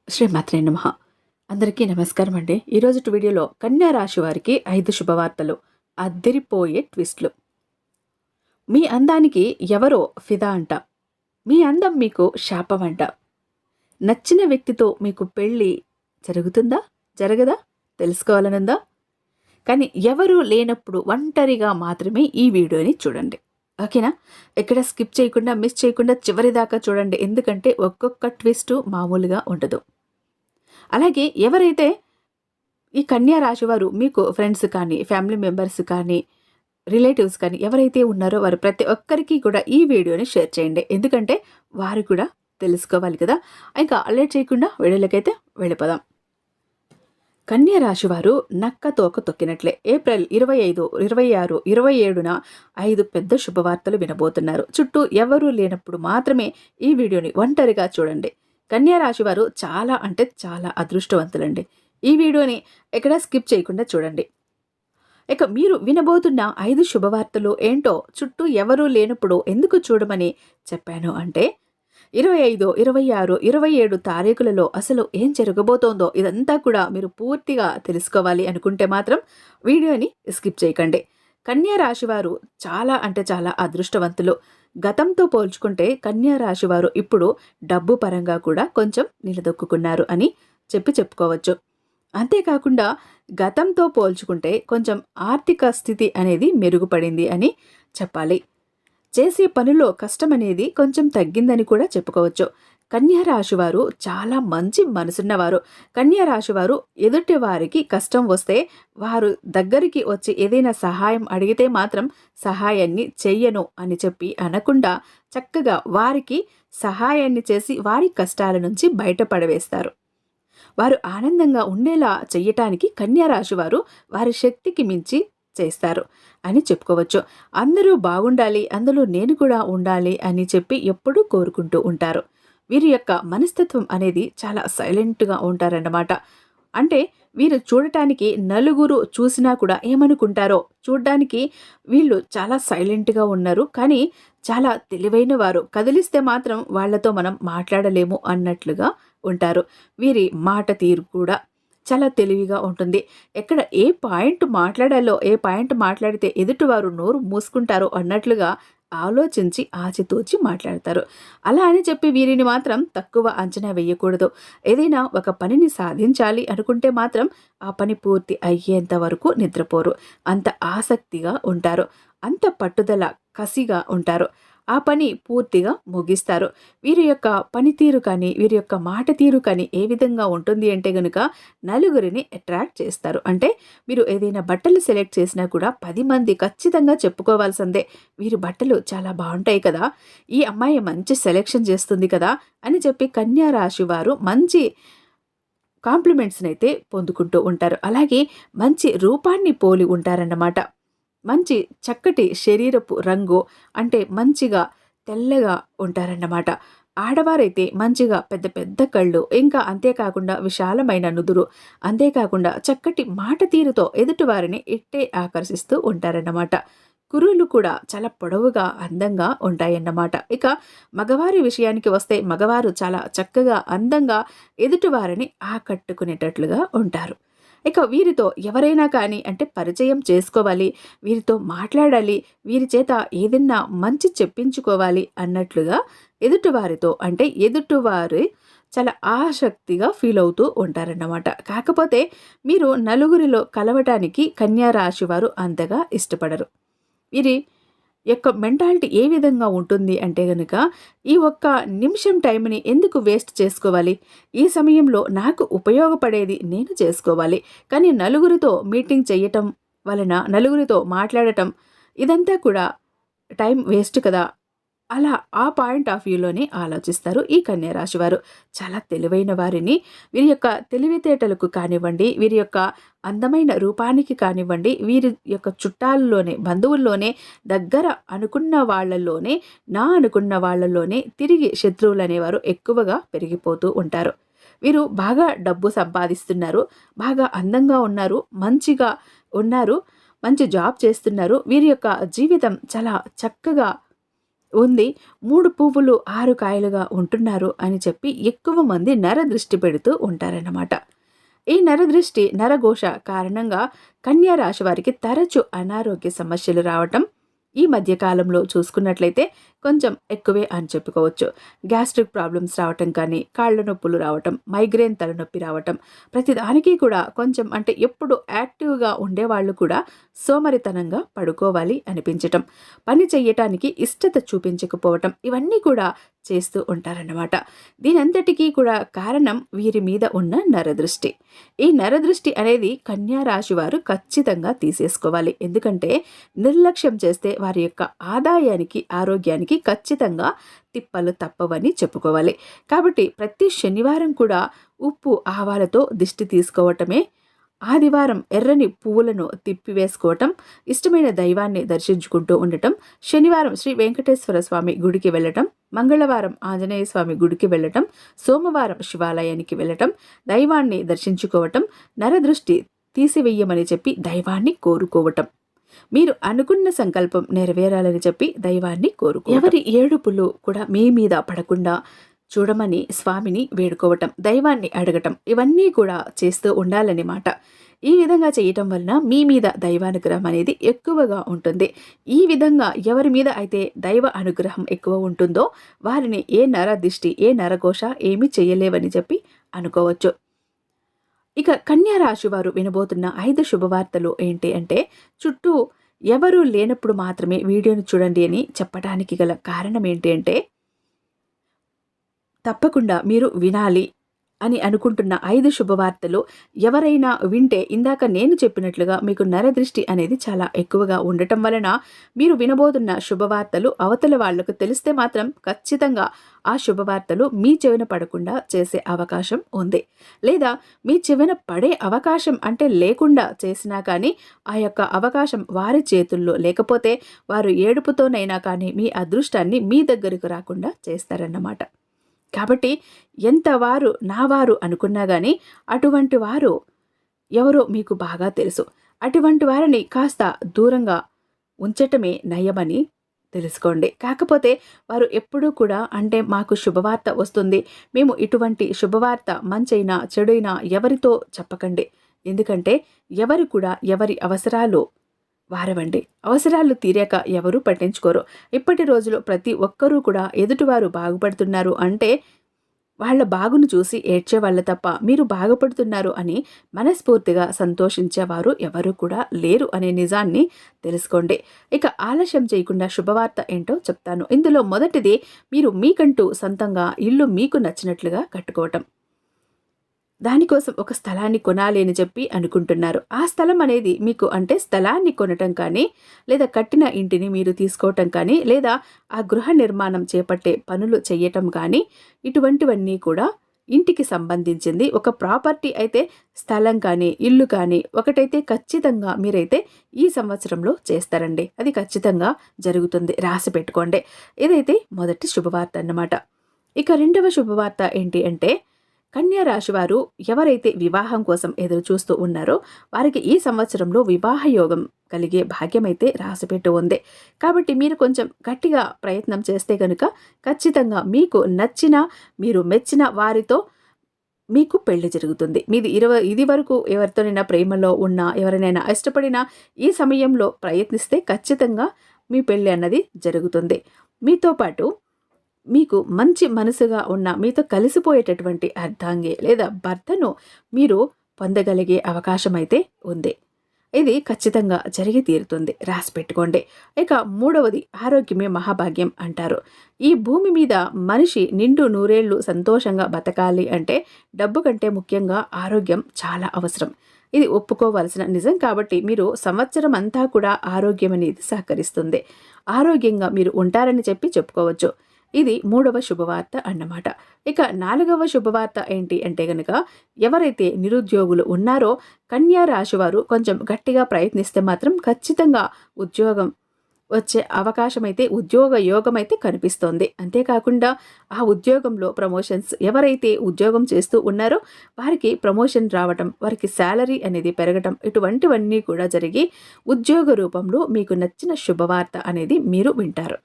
శ్రీమాత్రే నమః. అందరికీ నమస్కారం అండి. ఈరోజుటి వీడియోలో కన్యా రాశి వారికి 5 శుభవార్తలు. అద్దిరిపోయే ట్విస్టులు. మీ అందానికి ఎవరో ఫిదా అంట. మీ అందం మీకు శాపం అంట. నచ్చిన వ్యక్తితో మీకు పెళ్లి జరుగుతుందా? జరగదా? తెలుసుకోవాలనుందా? కానీ ఎవరూ లేనప్పుడు ఒంటరిగా మాత్రమే ఈ వీడియోని చూడండి. ఓకేనా? ఎక్కడ స్కిప్ చేయకుండా, మిస్ చేయకుండా చివరిదాకా చూడండి. ఎందుకంటే ఒక్కొక్క ట్విస్టు మామూలుగా ఉండదు. అలాగే ఎవరైతే ఈ కన్యా రాశి వారు మీకు ఫ్రెండ్స్ కానీ, ఫ్యామిలీ మెంబర్స్ కానీ, రిలేటివ్స్ కానీ ఎవరైతే ఉన్నారో వారు ప్రతి ఒక్కరికి కూడా ఈ వీడియోని షేర్ చేయండి. ఎందుకంటే వారు కూడా తెలుసుకోవాలి కదా! ఇంకా లేట్ చేయకుండా వీడియోలకైతే వెళ్ళిపోదాం. కన్యా రాశి వారు నక్క తోక తొక్కినట్లే ఏప్రిల్ 25, 26, 27న 5 పెద్ద శుభవార్తలు వినబోతున్నారు. చుట్టూ ఎవరూ లేనప్పుడు మాత్రమే ఈ వీడియోని ఒంటరిగా చూడండి. కన్యా రాశి వారు చాలా అంటే చాలా అదృష్టవంతులండి. ఈ వీడియోని ఎక్కడా స్కిప్ చేయకుండా చూడండి. ఇక మీరు వినబోతున్న 5 శుభవార్తలు ఏంటో చుట్టూ ఎవరూ లేనప్పుడు ఎందుకు చూడమని చెప్పాను అంటే 25, 26, 27 తారీఖులలో అసలు ఏం జరగబోతోందో ఇదంతా కూడా మీరు పూర్తిగా తెలుసుకోవాలి అనుకుంటే మాత్రం వీడియోని స్కిప్ చేయకండి. కన్యా రాశివారు చాలా అంటే చాలా అదృష్టవంతులు. గతంతో పోల్చుకుంటే కన్యా రాశివారు ఇప్పుడు డబ్బు పరంగా కూడా కొంచెం నిలదొక్కున్నారు అని చెప్పుకోవచ్చు. అంతేకాకుండా గతంతో పోల్చుకుంటే కొంచెం ఆర్థిక స్థితి అనేది మెరుగుపడింది అని చెప్పాలి. చేసే పనిలో కష్టం అనేది కొంచెం తగ్గిందని కూడా చెప్పుకోవచ్చు. కన్యా రాశివారు చాలా మంచి మనసున్నవారు. కన్యా రాశివారు ఎదుటి వారికి కష్టం వస్తే వారు దగ్గరికి వచ్చి ఏదైనా సహాయం అడిగితే మాత్రం సహాయాన్ని చెయ్యను అని చెప్పి అనకుండా చక్కగా వారికి సహాయాన్ని చేసి వారి కష్టాల నుంచి బయటపడవేస్తారు. వారు ఆనందంగా ఉండేలా చెయ్యటానికి కన్యా రాశివారు వారి శక్తికి మించి చేస్తారు అని చెప్పుకోవచ్చు. అందరూ బాగుండాలి, అందులో నేను కూడా ఉండాలి అని చెప్పి ఎప్పుడూ కోరుకుంటూ ఉంటారు. వీరి యొక్క మనస్తత్వం అనేది చాలా సైలెంట్గా ఉంటారన్నమాట. అంటే వీరు చూడటానికి నలుగురు చూసినా కూడా ఏమనుకుంటారో చూడడానికి వీళ్ళు చాలా సైలెంట్గా ఉన్నారు, కానీ చాలా తెలివైన వారు. కదిలిస్తే మాత్రం వాళ్ళతో మనం మాట్లాడలేము అన్నట్లుగా ఉంటారు. వీరి మాట తీరు కూడా చాలా తెలివిగా ఉంటుంది. ఎక్కడ ఏ పాయింట్ మాట్లాడాలో, ఏ పాయింట్ మాట్లాడితే ఎదుటివారు నోరు మూసుకుంటారో అన్నట్లుగా ఆలోచించి ఆచితూచి మాట్లాడతారు. అలా అని చెప్పి వీరిని మాత్రం తక్కువ అంచనా వేయకూడదు. ఏదైనా ఒక పనిని సాధించాలి అనుకుంటే మాత్రం ఆ పని పూర్తి అయ్యేంత వరకు నిద్రపోరు. అంత ఆసక్తిగా ఉంటారు. అంత పట్టుదల, కసిగా ఉంటారు. ఆ పని పూర్తిగా ముగిస్తారు. వీరి యొక్క పనితీరు కానీ, వీరి యొక్క మాట తీరు కానీ ఏ విధంగా ఉంటుంది అంటే గనుక నలుగురిని అట్రాక్ట్ చేస్తారు. అంటే మీరు ఏదైనా బట్టలు సెలెక్ట్ చేసినా కూడా 10 మంది ఖచ్చితంగా చెప్పుకోవాల్సిందే, వీరి బట్టలు చాలా బాగుంటాయి కదా, ఈ అమ్మాయి మంచి సెలెక్షన్ చేస్తుంది కదా అని చెప్పి కన్యా రాశి వారు మంచి కాంప్లిమెంట్స్ని అయితే పొందుకుంటూ ఉంటారు. అలాగే మంచి రూపాన్ని పోలి ఉంటారన్నమాట. మంచి చక్కటి శరీరపు రంగు అంటే మంచిగా తెల్లగా ఉంటారన్నమాట. ఆడవారైతే మంచిగా పెద్ద పెద్ద కళ్ళు, ఇంకా అంతేకాకుండా విశాలమైన నుదురు, అంతేకాకుండా చక్కటి మాట తీరుతో ఎదుటివారిని ఇట్టే ఆకర్షిస్తూ ఉంటారన్నమాట. కురులు కూడా చాలా పొడవుగా అందంగా ఉంటాయన్నమాట. ఇక మగవారి విషయానికి వస్తే మగవారు చాలా చక్కగా అందంగా ఎదుటివారిని ఆకట్టుకునేటట్లుగా ఉంటారు. ఇక వీరితో ఎవరైనా కానీ అంటే పరిచయం చేసుకోవాలి, వీరితో మాట్లాడాలి, వీరి చేత ఏదైనా మంచి చెప్పించుకోవాలి అన్నట్లుగా ఎదుటివారితో అంటే ఎదుటివారి చాలా ఆసక్తిగా ఫీల్ అవుతూ ఉంటారన్నమాట. కాకపోతే మీరు నలుగురిలో కలవటానికి కన్యా రాశి వారు అంతగా ఇష్టపడరు. వీరి యొక్క మెంటాలిటీ ఏ విధంగా ఉంటుంది అంటే గనుక ఈ ఒక్క నిమిషం టైంని ఎందుకు వేస్ట్ చేసుకోవాలి, ఈ సమయంలో నాకు ఉపయోగపడేది నేను చేసుకోవాలి, కానీ నలుగురితో మీటింగ్ చేయటం వలన, నలుగురితో మాట్లాడటం ఇదంతా కూడా టైం వేస్ట్ కదా, అలా ఆ పాయింట్ ఆఫ్ వ్యూలోనే ఆలోచిస్తారు ఈ కన్యా రాశి వారు. చాలా తెలివైన వారిని. వీరి యొక్క తెలివితేటలకు కానివ్వండి, వీరి యొక్క అందమైన రూపానికి కానివ్వండి, వీరి యొక్క చుట్టాల్లోనే, బంధువుల్లోనే, దగ్గర అనుకున్న వాళ్ళల్లోనే, అనుకున్న వాళ్ళల్లోనే తిరిగి శత్రువులు అనేవారు ఎక్కువగా పెరిగిపోతూ ఉంటారు. వీరు బాగా డబ్బు సంపాదిస్తున్నారు, బాగా అందంగా ఉన్నారు, మంచిగా ఉన్నారు, మంచి జాబ్ చేస్తున్నారు. వీరి యొక్క జీవితం చాలా చక్కగా ఉంది. 3 పువ్వులు 6 కాయలుగా ఉంటున్నారు అని చెప్పి ఎక్కువ మంది నరదృష్టి పెడుతూ ఉంటారన్నమాట. ఈ నరదృష్టి, నరఘోష కారణంగా కన్యా రాశి వారికి తరచు అనారోగ్య సమస్యలు రావటం ఈ మధ్య కాలంలో చూసుకున్నట్లయితే కొంచెం ఎక్కువే అని చెప్పుకోవచ్చు. గ్యాస్ట్రిక్ ప్రాబ్లమ్స్ రావటం కానీ, కాళ్ళ నొప్పులు రావటం, మైగ్రేన్ తలనొప్పి రావటం, ప్రతిదానికి కూడా కొంచెం అంటే ఎప్పుడు యాక్టివ్‌గా ఉండేవాళ్ళు కూడా సోమరితనంగా పడుకోవాలి అనిపించటం, పని చెయ్యటానికి ఇష్టత చూపించకపోవటం, ఇవన్నీ కూడా చేస్తూ ఉంటారన్నమాట. దీనంతటికీ కూడా కారణం వీరి మీద ఉన్న నరదృష్టి. ఈ నరదృష్టి అనేది కన్యా రాశి వారు ఖచ్చితంగా తీసేసుకోవాలి. ఎందుకంటే నిర్లక్ష్యం చేస్తే వారి యొక్క ఆదాయానికి, ఆరోగ్యానికి ఖచ్చితంగా తిప్పలు తప్పవని చెప్పుకోవాలి. కాబట్టి ప్రతి శనివారం కూడా ఉప్పు, ఆవాలతో దిష్టి తీసుకోవటమే, ఆదివారం ఎర్రని పువ్వులను తిప్పివేసుకోవటం, ఇష్టమైన దైవాన్ని దర్శించుకుంటూ ఉండటం, శనివారం శ్రీ వెంకటేశ్వర స్వామి గుడికి వెళ్ళటం, మంగళవారం ఆంజనేయ స్వామి గుడికి వెళ్ళటం, సోమవారం శివాలయానికి వెళ్ళటం, దైవాన్ని దర్శించుకోవటం, నరదృష్టి తీసివేయమని చెప్పి దైవాన్ని కోరుకోవటం, మీరు అనుకున్న సంకల్పం నెరవేరాలని చెప్పి దైవాన్ని ఎవరి ఏడుపులు కూడా మీ మీద పడకుండా చూడమని స్వామిని వేడుకోవటం, దైవాన్ని అడగటం, ఇవన్నీ కూడా చేస్తూ ఉండాలన్నమాట. ఈ విధంగా చేయటం వలన మీ మీద దైవానుగ్రహం అనేది ఎక్కువగా ఉంటుంది. ఈ విధంగా ఎవరి మీద అయితే దైవ అనుగ్రహం ఎక్కువ ఉంటుందో వారిని ఏ నరదిష్టి, ఏ నరఘోష ఏమీ చేయలేవని చెప్పి అనుకోవచ్చు. ఇక కన్యా రాశి వారు వినబోతున్న 5 శుభవార్తలు ఏంటి అంటే, చుట్టూ ఎవరూ లేనప్పుడు మాత్రమే వీడియోను చూడండి అని చెప్పడానికి గల కారణం ఏంటి అంటే, తప్పకుండా మీరు వినాలి అని అనుకుంటున్న 5 శుభవార్తలు ఎవరైనా వింటే ఇందాక నేను చెప్పినట్లుగా మీకు నరదృష్టి అనేది చాలా ఎక్కువగా ఉండటం వలన మీరు వినబోతున్న శుభవార్తలు అవతల వాళ్లకు తెలిస్తే మాత్రం ఖచ్చితంగా ఆ శుభవార్తలు మీ చెవిన పడకుండా చేసే అవకాశం ఉంది. లేదా మీ చెవిన పడే అవకాశం అంటే లేకుండా చేసినా కానీ ఆ యొక్క అవకాశం వారి చేతుల్లో లేకపోతే వారు ఏడుపుతోనైనా కానీ మీ అదృష్టాన్ని మీ దగ్గరకు రాకుండా చేస్తారన్నమాట. కాబట్టి ఎంతవారు నావారు అనుకున్నా కానీ అటువంటి వారు ఎవరో మీకు బాగా తెలుసు. అటువంటి వారిని కాస్త దూరంగా ఉంచటమే నయమని తెలుసుకోండి. కాకపోతే వారు ఎప్పుడూ కూడా అంటే మాకు శుభవార్త వస్తుంది, మేము ఇటువంటి శుభవార్త మంచైనా చెడైనా ఎవరితో చెప్పకండి. ఎందుకంటే ఎవరు కూడా ఎవరి అవసరాలు వారవండి. అవసరాలు తీరాక ఎవరూ పట్టించుకోరు. ఇప్పటి రోజులో ప్రతి ఒక్కరూ కూడా ఎదుటివారు బాగుపడుతున్నారు అంటే వాళ్ళ బాగును చూసి ఏడ్చేవాళ్ళ తప్ప మీరు బాగుపడుతున్నారు అని మనస్ఫూర్తిగా సంతోషించేవారు ఎవరు కూడా లేరు అనే నిజాన్ని తెలుసుకోండి. ఇక ఆలస్యం చేయకుండా శుభవార్త ఏంటో చెప్తాను. ఇందులో మొదటిది, మీరు మీకంటూ సొంతంగా ఇల్లు మీకు నచ్చినట్లుగా కట్టుకోవటం. దానికోసం ఒక స్థలాన్ని కొనాలి అని చెప్పి అనుకుంటున్నారు. ఆ స్థలం అనేది మీకు అంటే స్థలాన్ని కొనటం కానీ, లేదా కట్టిన ఇంటిని మీరు తీసుకోవటం కానీ, లేదా ఆ గృహ నిర్మాణం చేపట్టే పనులు చేయటం కానీ, ఇటువంటివన్నీ కూడా ఇంటికి సంబంధించింది. ఒక ప్రాపర్టీ అయితే స్థలం కానీ, ఇల్లు కానీ ఒకటైతే ఖచ్చితంగా మీరైతే ఈ సంవత్సరంలో చేస్తారండి. అది ఖచ్చితంగా జరుగుతుంది, రాసి పెట్టుకోండి. ఇదైతే మొదటి శుభవార్త అన్నమాట. ఇక రెండవ శుభవార్త ఏంటి అంటే, కన్యా రాశి వారు ఎవరైతే వివాహం కోసం ఎదురు చూస్తూ ఉన్నారో వారికి ఈ సంవత్సరంలో వివాహ యోగం కలిగే భాగ్యమైతే రాసిపెట్టి ఉంది. కాబట్టి మీరు కొంచెం గట్టిగా ప్రయత్నం చేస్తే కనుక ఖచ్చితంగా మీకు నచ్చిన, మీరు మెచ్చిన వారితో మీకు పెళ్లి జరుగుతుంది. మీది ఇది వరకు ఎవరితోనైనా ప్రేమలో ఉన్నా, ఎవరినైనా ఇష్టపడినా ఈ సమయంలో ప్రయత్నిస్తే ఖచ్చితంగా మీ పెళ్లి అన్నది జరుగుతుంది. మీతో పాటు మీకు మంచి మనసుగా ఉన్న, మీతో కలిసిపోయేటటువంటి అర్ధాంగి లేదా భర్తను మీరు పొందగలిగే అవకాశం అయితే ఉంది. ఇది ఖచ్చితంగా జరిగి తీరుతుంది, రాసి పెట్టుకోండి. ఇక మూడవది, ఆరోగ్యమే మహాభాగ్యం అంటారు. ఈ భూమి మీద మనిషి నిండు నూరేళ్లు సంతోషంగా బతకాలి అంటే డబ్బు కంటే ముఖ్యంగా ఆరోగ్యం చాలా అవసరం. ఇది ఒప్పుకోవాల్సిన నిజం. కాబట్టి మీరు సంవత్సరం అంతా కూడా ఆరోగ్యం అనేది సహకరిస్తుంది. ఆరోగ్యంగా మీరు ఉంటారని చెప్పి చెప్పుకోవచ్చు. ఇది మూడవ శుభవార్త అన్నమాట. ఇక నాలుగవ శుభవార్త ఏంటి అంటే గనక, ఎవరైతే నిరుద్యోగులు ఉన్నారో కన్యా రాశి వారు కొంచెం గట్టిగా ప్రయత్నిస్తే మాత్రం ఖచ్చితంగా ఉద్యోగం వచ్చే అవకాశం అయితే, ఉద్యోగ యోగం అయితే కనిపిస్తోంది. అంతేకాకుండా ఆ ఉద్యోగంలో ప్రమోషన్స్, ఎవరైతే ఉద్యోగం చేస్తూ ఉన్నారో వారికి ప్రమోషన్ రావటం, వారికి శాలరీ అనేది పెరగటం, ఇటువంటివన్నీ కూడా జరిగి ఉద్యోగ రూపంలో మీకు నచ్చిన శుభవార్త అనేది మీరు వింటారు.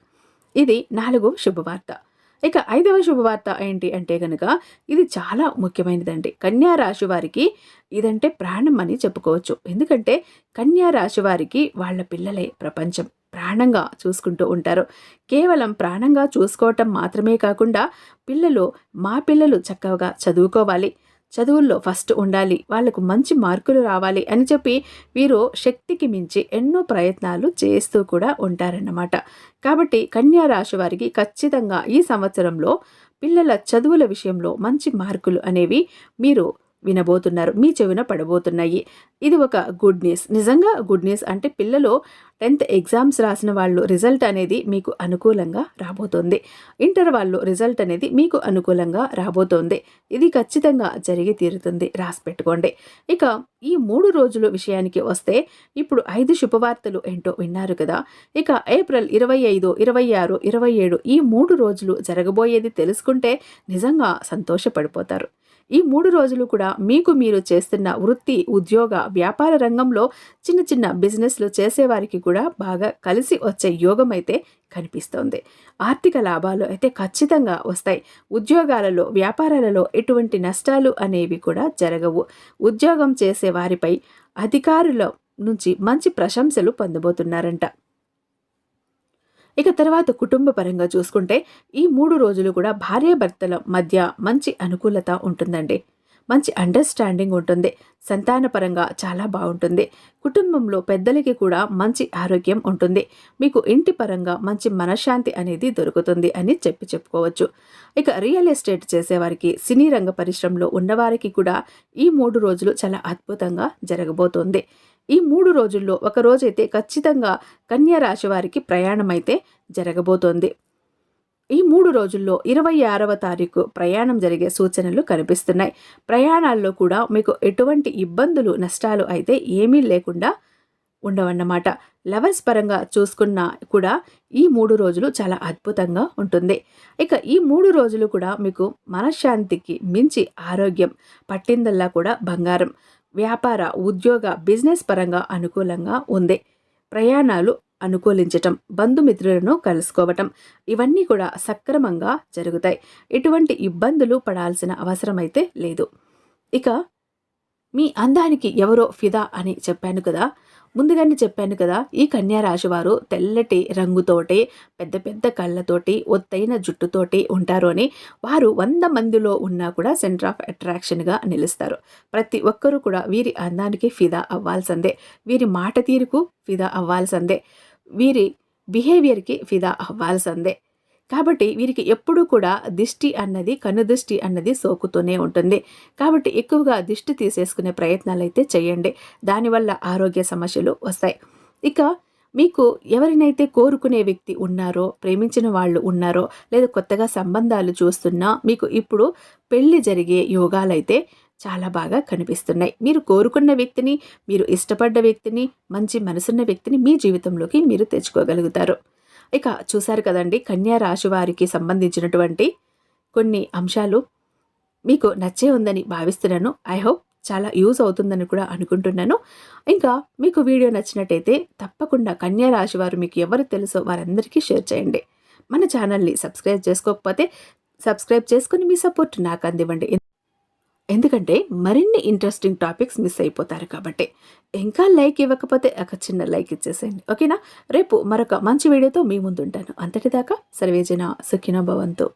ఇది 4వ శుభవార్త. ఇక 5వ శుభవార్త ఏంటి అంటే గనక ఇది చాలా ముఖ్యమైనదండి. కన్యా రాశి వారికి ఇదంటే ప్రాణం అని చెప్పుకోవచ్చు. ఎందుకంటే కన్యా రాశి వారికి వాళ్ళ పిల్లలే ప్రపంచం. ప్రాణంగా చూసుకుంటూ ఉంటారు. కేవలం ప్రాణంగా చూసుకోవటం మాత్రమే కాకుండా మా పిల్లలు చక్కగా చదువుకోవాలి, చదువుల్లో ఫస్ట్ ఉండాలి, వాళ్ళకు మంచి మార్కులు రావాలి అని చెప్పి వీరు శక్తికి మించి ఎన్నో ప్రయత్నాలు చేస్తూ కూడా ఉంటారన్నమాట. కాబట్టి కన్యా రాశి వారికి ఖచ్చితంగా ఈ సంవత్సరంలో పిల్లల చదువుల విషయంలో మంచి మార్కులు అనేవి మీరు వినబోతున్నారు. మీ చెవిన పడబోతున్నాయి. ఇది ఒక గుడ్ న్యూస్. నిజంగా గుడ్ న్యూస్. అంటే పిల్లలు 10th ఎగ్జామ్స్ రాసిన వాళ్ళు రిజల్ట్ అనేది మీకు అనుకూలంగా రాబోతోంది. ఇంటర్ వాళ్ళు రిజల్ట్ అనేది మీకు అనుకూలంగా రాబోతోంది. ఇది ఖచ్చితంగా జరిగి తీరుతుంది. రాసి పెట్టుకోండి. ఇక ఈ 3 రోజుల విషయానికి వస్తే ఇప్పుడు 5 శుభవార్తలు ఏంటో విన్నారు కదా. ఇక ఏప్రిల్ 25, 26, 27 ఈ 3 రోజులు జరగబోయేది తెలుసుకుంటే నిజంగా సంతోషపడిపోతారు. ఈ 3 రోజులు కూడా మీకు మీరు చేస్తున్న వృత్తి, ఉద్యోగ, వ్యాపార రంగంలో చిన్న చిన్న బిజినెస్లు చేసేవారికి కూడా బాగా కలిసి వచ్చే యోగం అయితే కనిపిస్తోంది. ఆర్థిక లాభాలు అయితే ఖచ్చితంగా వస్తాయి. ఉద్యోగాలలో, వ్యాపారాలలో ఎటువంటి నష్టాలు అనేవి కూడా జరగవు. ఉద్యోగం చేసే వారిపై అధికారుల నుంచి మంచి ప్రశంసలు పొందబోతున్నారంట. ఇక తర్వాత కుటుంబ పరంగా చూసుకుంటే ఈ 3 రోజులు కూడా భార్యాభర్తల మధ్య మంచి అనుకూలత ఉంటుందండి. మంచి అండర్స్టాండింగ్ ఉంటుంది. సంతాన పరంగా చాలా బాగుంటుంది. కుటుంబంలో పెద్దలకి కూడా మంచి ఆరోగ్యం ఉంటుంది. మీకు ఇంటి పరంగా మంచి మనశ్శాంతి అనేది దొరుకుతుంది అని చెప్పుకోవచ్చు. ఇక రియల్ ఎస్టేట్ చేసేవారికి, సినీ రంగ పరిశ్రమలో ఉన్నవారికి కూడా ఈ 3 రోజులు చాలా అద్భుతంగా జరగబోతోంది. ఈ 3 రోజుల్లో ఒక రోజైతే ఖచ్చితంగా కన్యా రాశి వారికి ప్రయాణం అయితే జరగబోతోంది. ఈ 3 రోజుల్లో 26వ తారీఖు ప్రయాణం జరిగే సూచనలు కనిపిస్తున్నాయి. ప్రయాణాల్లో కూడా మీకు ఎటువంటి ఇబ్బందులు, నష్టాలు అయితే ఏమీ లేకుండా ఉండవన్నమాట. లవర్స్ పరంగా చూసుకున్నా కూడా ఈ 3 రోజులు చాలా అద్భుతంగా ఉంటుంది. ఇక ఈ 3 రోజులు కూడా మీకు మనశ్శాంతికి మించి ఆరోగ్యం, పట్టిందల్లా కూడా బంగారం, వ్యాపార, ఉద్యోగ, బిజినెస్ పరంగా అనుకూలంగా ఉంది. ప్రయాణాలు అనుకూలించటం, బంధుమిత్రులను కలుసుకోవటం ఇవన్నీ కూడా సక్రమంగా జరుగుతాయి. ఎటువంటి ఇబ్బందులు పడాల్సిన అవసరం అయితే లేదు. ఇక మీ అందానికి ఎవరో ఫిదా అని చెప్పాను కదా. ముందుగానే చెప్పాను కదా, ఈ కన్యా రాశి వారు తెల్లటి రంగుతోటి, పెద్ద పెద్ద కళ్ళతోటి, ఒత్తైన జుట్టుతోటి ఉంటారు అని. వారు 100 మందిలో ఉన్నా కూడా సెంటర్ ఆఫ్ అట్రాక్షన్గా నిలుస్తారు. ప్రతి ఒక్కరూ కూడా వీరి అందానికి ఫిదా అవ్వాల్సిందే. వీరి మాట తీరుకు ఫిదా అవ్వాల్సిందే. వీరి బిహేవియర్కి ఫిదా అవ్వాల్సిందే. కాబట్టి వీరికి ఎప్పుడూ కూడా కనుదిష్టి అన్నది సోకుతూనే ఉంటుంది. కాబట్టి ఎక్కువగా దిష్టి తీసేసుకునే ప్రయత్నాలు అయితే చేయండి. దానివల్ల ఆరోగ్య సమస్యలు వస్తాయి. ఇక మీకు ఎవరినైతే కోరుకునే వ్యక్తి ఉన్నారో, ప్రేమించిన వాళ్ళు ఉన్నారో, లేదా కొత్తగా సంబంధాలు చూస్తున్నా మీకు ఇప్పుడు పెళ్లి జరిగే యోగాలైతే చాలా బాగా కనిపిస్తున్నాయి. మీరు కోరుకున్న వ్యక్తిని, మీరు ఇష్టపడ్డ వ్యక్తిని, మంచి మనసున్న వ్యక్తిని మీ జీవితంలోకి మీరు తెచ్చుకోగలుగుతారు. ఇక చూశారు కదండి, కన్యా రాశి వారికి సంబంధించినటువంటి కొన్ని అంశాలు మీకు నచ్చే ఉందని భావిస్తున్నాను. ఐ హోప్ చాలా యూజ్ అవుతుందని కూడా అనుకుంటున్నాను. ఇంకా మీకు వీడియో నచ్చినట్టయితే తప్పకుండా కన్యా రాశి వారు మీకు ఎవరు తెలుసో వారందరికీ షేర్ చేయండి. మన ఛానల్ని సబ్స్క్రైబ్ చేసుకోకపోతే సబ్స్క్రైబ్ చేసుకుని మీ సపోర్ట్ నాకు అందివ్వండి. ఎందుకంటే మరిన్ని ఇంట్రెస్టింగ్ టాపిక్స్ మిస్ అయిపోతారు కాబట్టి. ఇంకా లైక్ ఇవ్వకపోతే ఒక చిన్న లైక్ ఇచ్చేసేయండి, ఓకేనా? రేపు మరొక మంచి వీడియోతో మీ ముందుంటాను. అంతటిదాకా సర్వేజన సుఖినో భవంతు.